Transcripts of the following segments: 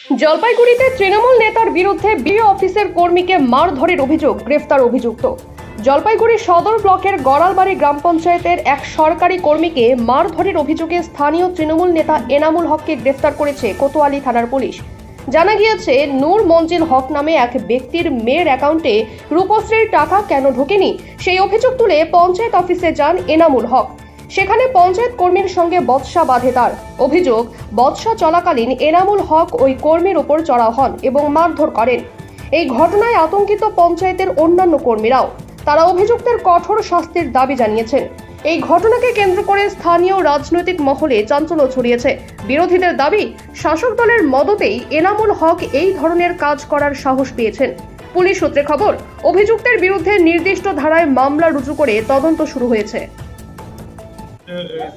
জলপাইগুড়িতে তৃণমূল নেতার বিরুদ্ধে বিডিও অফিসের কর্মীকে মারধরের অভিযোগ, গ্রেফতার অভিযুক্ত। জলপাইগুড়ি সদর ব্লকের গড়ালবাড়ি গ্রাম পঞ্চায়েতের এক সরকারি কর্মীকে মারধরের অভিযোগে স্থানীয় তৃণমূল নেতা এনামুল হককে গ্রেফতার করেছে কোতোয়ালি থানার পুলিশ। জানা গিয়েছে, নূর মঞ্জিল হক নামে এক ব্যক্তির মেয়ের অ্যাকাউন্টে রূপশ্রীর টাকা কেন ঢোকেনি সেই অভিযোগ তুলে পঞ্চায়েত অফিসে যান এনামুল হক। সেখানে পঞ্চায়েত কর্মীর সঙ্গে বচসা বাঁধে তার। অভিযোগ, বচসা চলাকালীন এনামুল হক ওই কর্মীর ওপর চড়াও হন এবং মারধর করেন। এই ঘটনায় আতঙ্কিত পঞ্চায়েতের অন্যান্য কর্মীরাও। তারা অভিযুক্তের কঠোর শাস্তির দাবি জানিয়েছেন। এই ঘটনাকে কেন্দ্র করে স্থানীয় রাজনৈতিক মহলে চাঞ্চল্য ছড়িয়েছে। বিরোধীদের দাবি, শাসক দলের মদতেই এনামুল হক এই ধরনের কাজ করার সাহস পেয়েছেন। পুলিশ সূত্রে খবর, অভিযুক্তের বিরুদ্ধে নির্দিষ্ট ধারায় মামলা রুজু করে তদন্ত শুরু হয়েছে।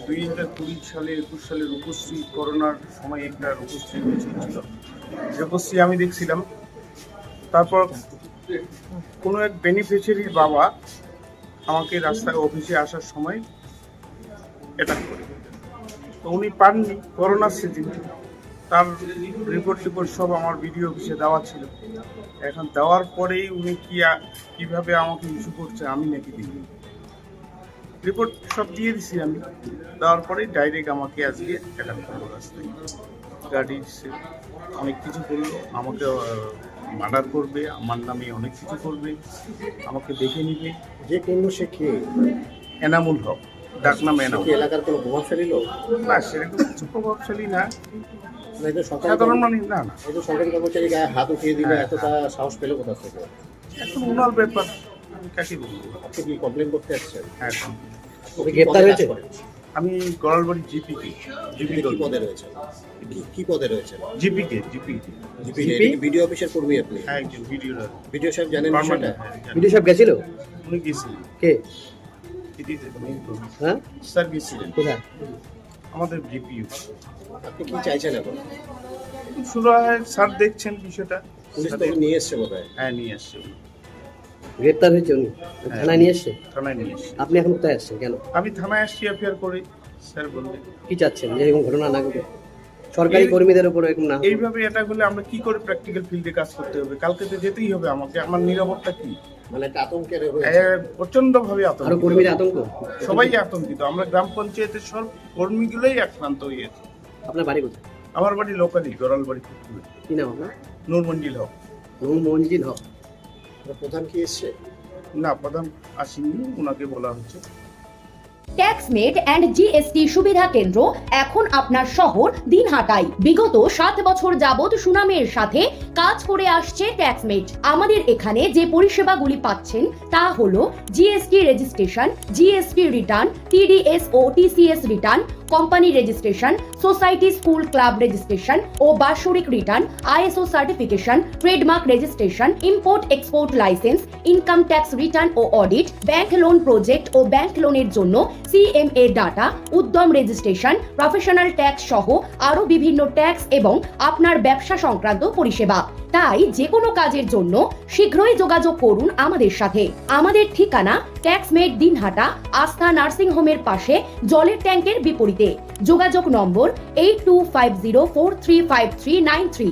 2020 সালে 21 সালে রূপশ্রী করোনার সময় একটা রূপশ্রী হয়েছিল। রূপশ্রী আমি দেখছিলাম। তারপর কোনো এক বেনিফিশিয়ারির বাবা আমাকে রাস্তায় অফিসে আসার সময় অ্যাটাক করে। তো উনি পাননি করোনার সিজন, তার রিপোর্ট সব আমার বিডিও অফিসে দেওয়া ছিল। এখন দেওয়ার পরেই উনি কিভাবে আমাকে ইস্যু করছে আমি নাকি দিইনি। রিপোর্ট সব দিয়ে দিছি আমি, দেওয়ার পরেই ডাইরেক্ট আমাকে আজকে অ্যাটাক করলো। রাস্তায় গাড়ি অনেক কিছু করলো, আমাকে মার্ডার করবে, আমার নামে অনেক কিছু করবে, আমাকে দেখে নিবে। যে কোনো সে কে? এনামুল হক, ডাক নাম এনামুল। এলাকার কোনো প্রভাবশালী লোক না, সেরকম কিছু প্রভাবশালী না, সাধারণ সাধারণ মানুষ না। না, এই যে সরকারি কর্মচারী গায়ে হাত উঠিয়ে দিল, এতটা সাহস পেল কোথা থেকে? এখন ওনার ব্যাপার, আমি কাকে বলবো। আপনি কি কমপ্লেন করতে আসছেন? হ্যাঁ, ওকে গ্রেফতার হয়েছে? আমি গড়ালবাড়ি জিপিকে কি পদে রয়েছে? কি পদে রয়েছে? জিপিকে বিডিও অফিসের কর্মী আপনি? হ্যাঁ, একজন বিডিও সাহেব জানেন বিষয়টা? ভিডিও সাহেব গেছিল? উনি গেছিলেন। কে? হ্যাঁ, স্যার গেছিলেন। কোথায়? আমাদের জিপিইউ। আপনি কি চাইছেন এখন? শুরু হয়, স্যার দেখছেন বিষয়টা। পুলিশ তো নিয়ে এসছে বোধহয়। হ্যাঁ, নিয়ে আসছে। গ্রেফতার হয়েছে উনি? থানায় নিয়ে এসছে? থানায় নিয়ে এসছে। আপনি এখন কোথায় আসছেন কেন? আমি থানায় আসছি এফআইআর করে। স্যার বললেন কি চাচ্ছেন যে এরকম ঘটনা না ঘটে, সরকারি কর্মীদের উপর এরকম না? এইভাবে এটা হলে আমরা কি করে প্র্যাকটিক্যাল ফিল্ডে কাজ করতে হবে? কালকে তো যেতেই হবে আমাকে। আমার নিরাপত্তা কি? মানে একটা আতঙ্কের প্রচন্ড ভাবে আরো আতঙ্কিত। কর্মীরা আতঙ্ক? সবাই আতঙ্কিত। আমরা গ্রাম পঞ্চায়েতের সব কর্মীগুলোই আক্রান্ত হয়েছে। আপনার বাড়ি কোথায়? আমার বাড়ি লোকালি গড়ালবাড়ি। কি নাম আপনার? নূর মঞ্জিল হক। নূর মঞ্জিল হক। প্রধান কি এসছে? না, প্রধান আসেনি, ওনাকে বলা হচ্ছে। ট্যাক্সমেট অ্যান্ড জিএসটি সুবিধা কেন্দ্র এখন আপনার শহর দিনহাটায়। বিগত 7 বছর যাবত সুনামের সাথে কাজ করে আসছে ট্যাক্সমেট। আমাদের এখানে যে পরিষেবাগুলি পাচ্ছেন তা হলো GST registration, GST return, TDS ও TCS return, company registration, society school club registration ও বাৎসরিক return, ISO certification, trademark registration, import export license, income tax return ও অডিট, ব্যাংক লোন প্রজেক্ট ও ব্যাংক লোনের জন্য CMA data, Udyam registration, professional tax সহ আরো বিভিন্ন ট্যাক্স এবং আপনার ব্যবসা সংক্রান্ত পরিষেবা। তাই যে কোনো কাজের জন্য শীঘ্রই যোগাযোগ করুন আমাদের সাথে। আমাদের ঠিকানা ট্যাক্সমেট দিনহাটা, আস্থা নার্সিং হোমের পাশে, জলের ট্যাঙ্কের বিপরীতে। যোগাযোগ নম্বর 8250435393।